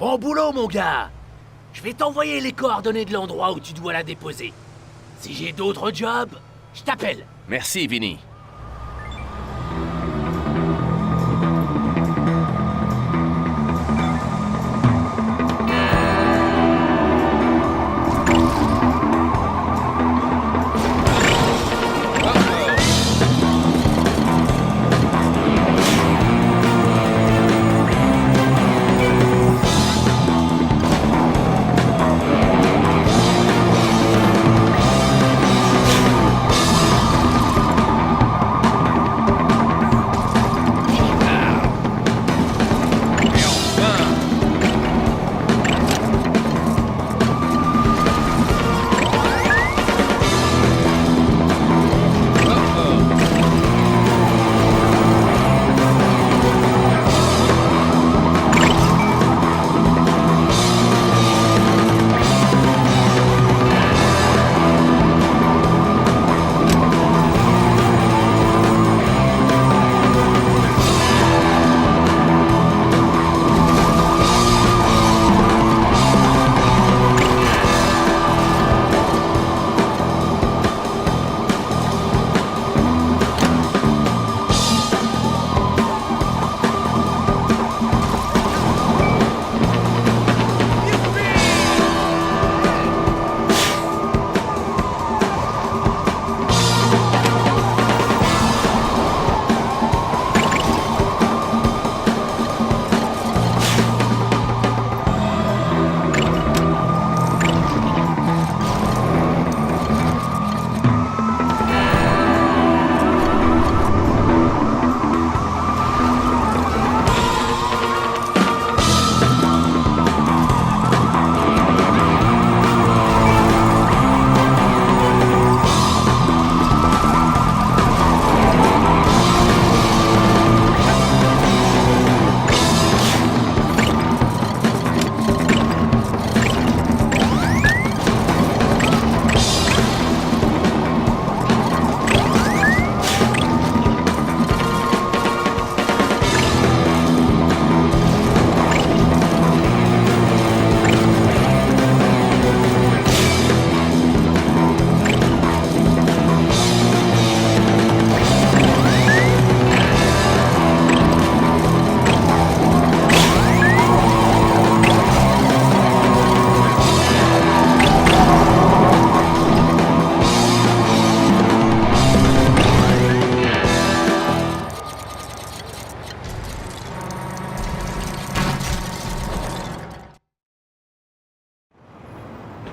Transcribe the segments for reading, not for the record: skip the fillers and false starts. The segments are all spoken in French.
Bon boulot, mon gars. Je vais t'envoyer les coordonnées de l'endroit où tu dois la déposer. Si j'ai d'autres jobs, je t'appelle. Merci, Vinny.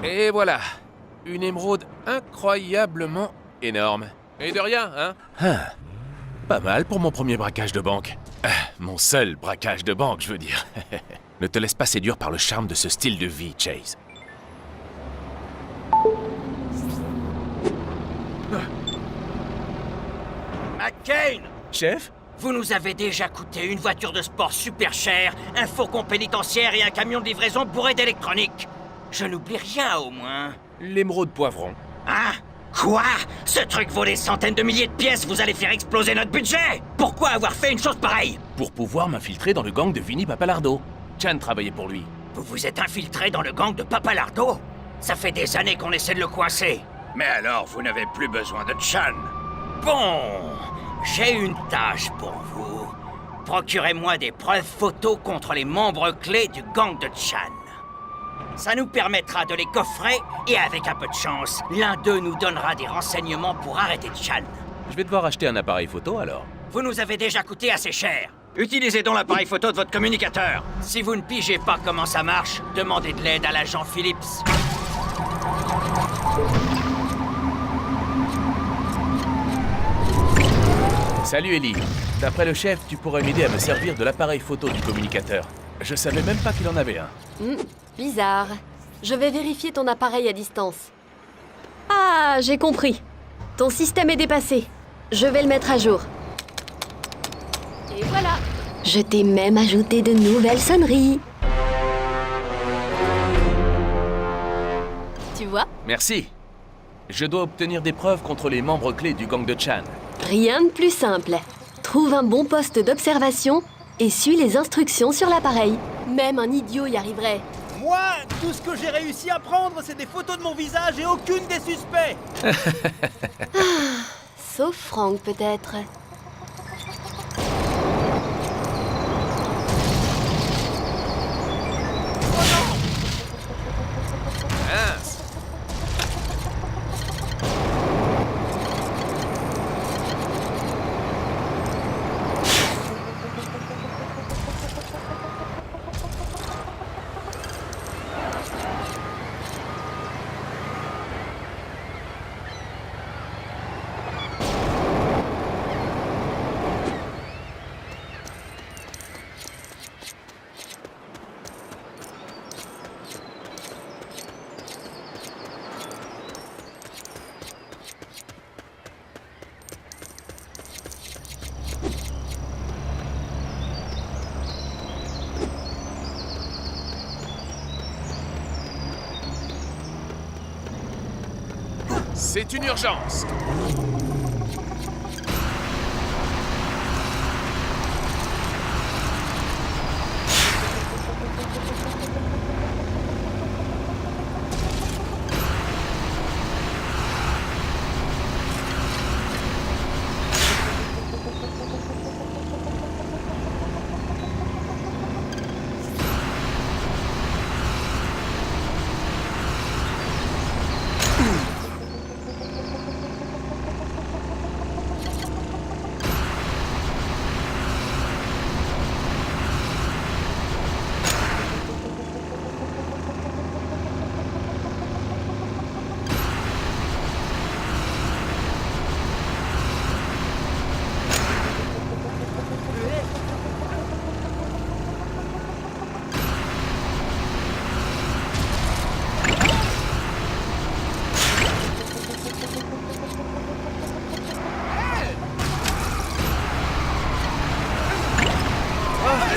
Et voilà, une émeraude incroyablement énorme. Et de rien, hein? Pas mal pour mon premier braquage de banque. Mon seul braquage de banque, je veux dire. Ne te laisse pas séduire par le charme de ce style de vie, Chase. McCain! Chef? Vous nous avez déjà coûté une voiture de sport super chère, un fourgon pénitentiaire et un camion de livraison bourré d'électronique. Je n'oublie rien, au moins. L'émeraude poivron. Hein? Quoi? Ce truc vaut des centaines de milliers de pièces, vous allez faire exploser notre budget! Pourquoi avoir fait une chose pareille? Pour pouvoir m'infiltrer dans le gang de Vinny Papalardo. Chan travaillait pour lui. Vous vous êtes infiltré dans le gang de Papalardo? Ça fait des années qu'on essaie de le coincer. Mais alors, vous n'avez plus besoin de Chan. Bon, j'ai une tâche pour vous. Procurez-moi des preuves photos contre les membres clés du gang de Chan. Ça nous permettra de les coffrer et avec un peu de chance, l'un d'eux nous donnera des renseignements pour arrêter Chan. Je vais devoir acheter un appareil photo alors. Vous nous avez déjà coûté assez cher. Utilisez donc l'appareil photo de votre communicateur. Si vous ne pigez pas comment ça marche, demandez de l'aide à l'agent Phillips. Salut Ellie. D'après le chef, tu pourrais m'aider à me servir de l'appareil photo du communicateur. Je savais même pas qu'il en avait un. Bizarre. Je vais vérifier ton appareil à distance. Ah, j'ai compris. Ton système est dépassé. Je vais le mettre à jour. Et voilà. Je t'ai même ajouté de nouvelles sonneries. Tu vois? Merci. Je dois obtenir des preuves contre les membres clés du gang de Chan. Rien de plus simple. Trouve un bon poste d'observation et suis les instructions sur l'appareil. Même un idiot y arriverait. Moi, tout ce que j'ai réussi à prendre, c'est des photos de mon visage et aucune des suspects. Sauf Frank, peut-être. Mince. C'est une urgence.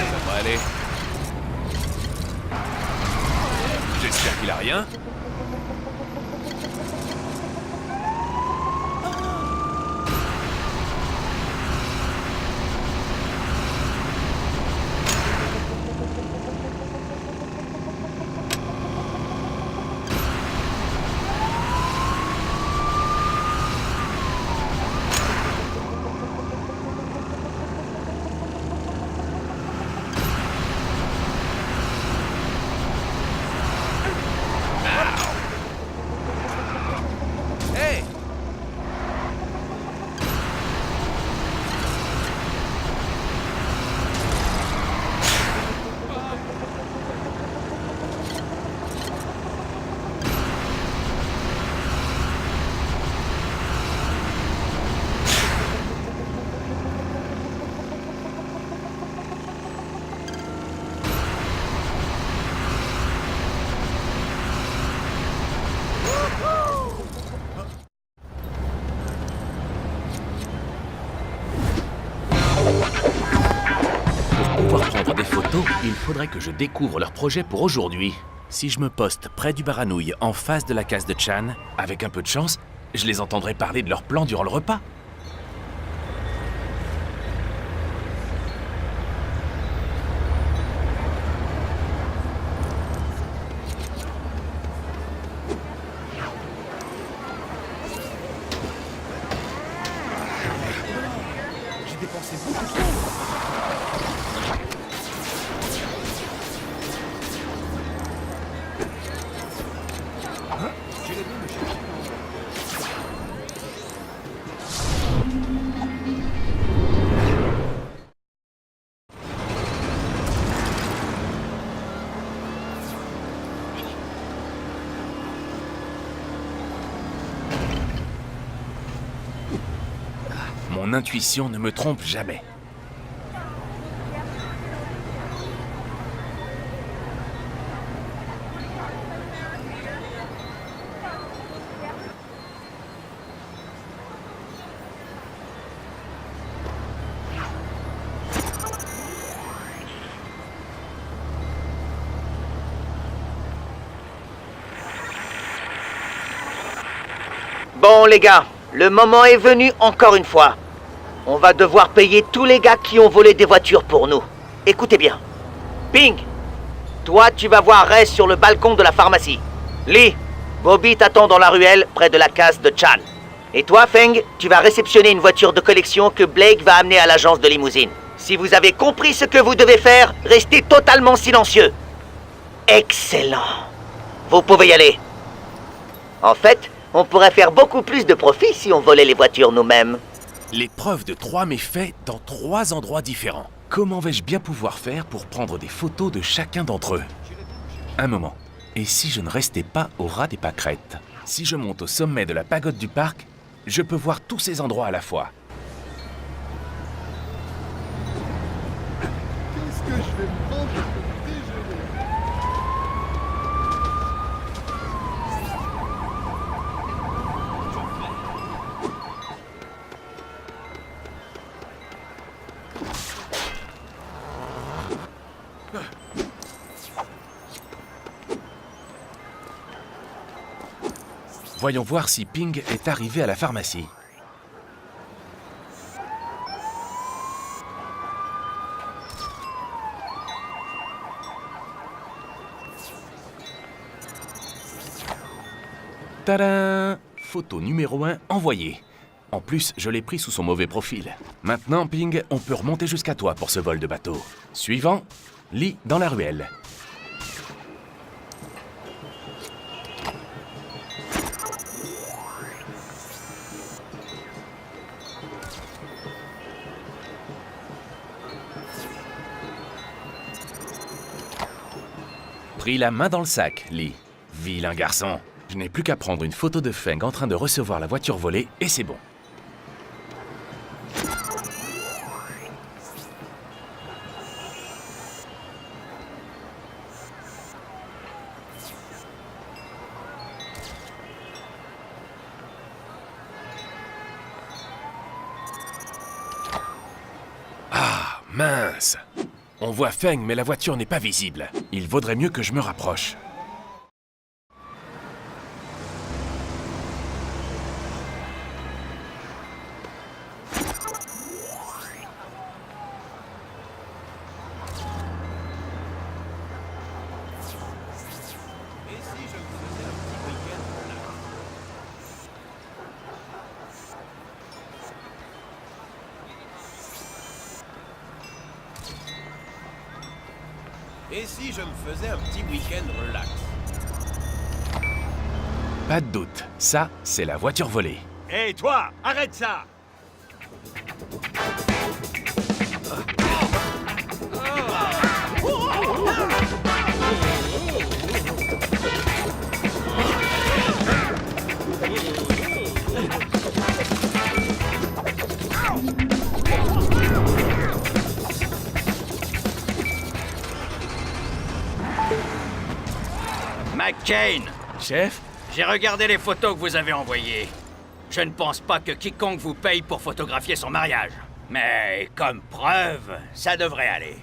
Ça va aller. J'espère qu'il a rien. Hey! Pour pouvoir prendre des photos, il faudrait que je découvre leur projet pour aujourd'hui. Si je me poste près du Baranouille, en face de la case de Chan, avec un peu de chance, je les entendrai parler de leur plan durant le repas. J'ai dépensé beaucoup trop. Mon intuition ne me trompe jamais. Bon les gars, le moment est venu encore une fois. On va devoir payer tous les gars qui ont volé des voitures pour nous. Écoutez bien. Ping, Toi, tu vas voir Ray sur le balcon de la pharmacie. Lee, Bobby t'attend dans la ruelle près de la case de Chan. Et toi, Feng, tu vas réceptionner une voiture de collection que Blake va amener à l'agence de limousine. Si vous avez compris ce que vous devez faire, restez totalement silencieux. Excellent. Vous pouvez y aller. En fait, on pourrait faire beaucoup plus de profit si on volait les voitures nous-mêmes. L'épreuve de 3 méfaits dans 3 endroits différents. Comment vais-je bien pouvoir faire pour prendre des photos de chacun d'entre eux? Un moment. Et si je ne restais pas au ras des pâquerettes? Si je monte au sommet de la pagode du parc, je peux voir tous ces endroits à la fois. Qu'est-ce que je vais me prendre pour déjeuner? Voyons voir si Ping est arrivé à la pharmacie. Tadam! Photo numéro 1 envoyée. En plus, je l'ai pris sous son mauvais profil. Maintenant, Ping, on peut remonter jusqu'à toi pour ce vol de bateau. Suivant, Lee dans la ruelle. Pris la main dans le sac, Lee. Vilain garçon. Je n'ai plus qu'à prendre une photo de Feng en train de recevoir la voiture volée et c'est bon. Ah, mince! On voit Feng, mais la voiture n'est pas visible. Il vaudrait mieux que je me rapproche. Et si je me faisais un petit week-end relax? Pas de doute, ça, c'est la voiture volée. Hé, toi, arrête ça! McCain, Chef? j'ai regardé les photos que vous avez envoyées. Je ne pense pas que quiconque vous paye pour photographier son mariage. Mais comme preuve, ça devrait aller.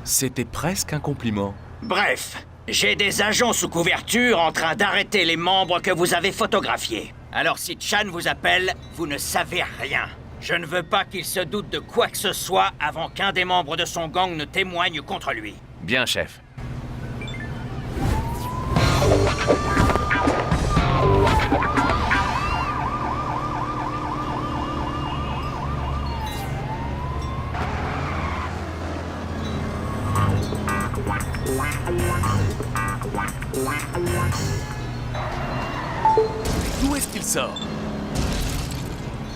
C'était presque un compliment. Bref, j'ai des agents sous couverture en train d'arrêter les membres que vous avez photographiés. Alors si Chan vous appelle, vous ne savez rien. Je ne veux pas qu'il se doute de quoi que ce soit avant qu'un des membres de son gang ne témoigne contre lui. Bien, chef. D'où est-ce qu'il sort?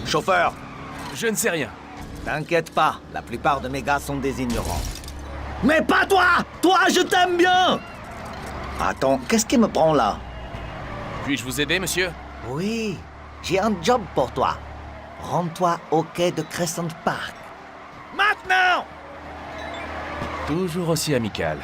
Chauffeur, Je ne sais rien. t'inquiète pas, la plupart de mes gars sont des ignorants. Mais pas toi! Toi, je t'aime bien! Attends, qu'est-ce qui me prend là? Puis-je vous aider, monsieur? Oui, j'ai un job pour toi. Rends-toi au quai de Crescent Park. Maintenant! Toujours aussi amical.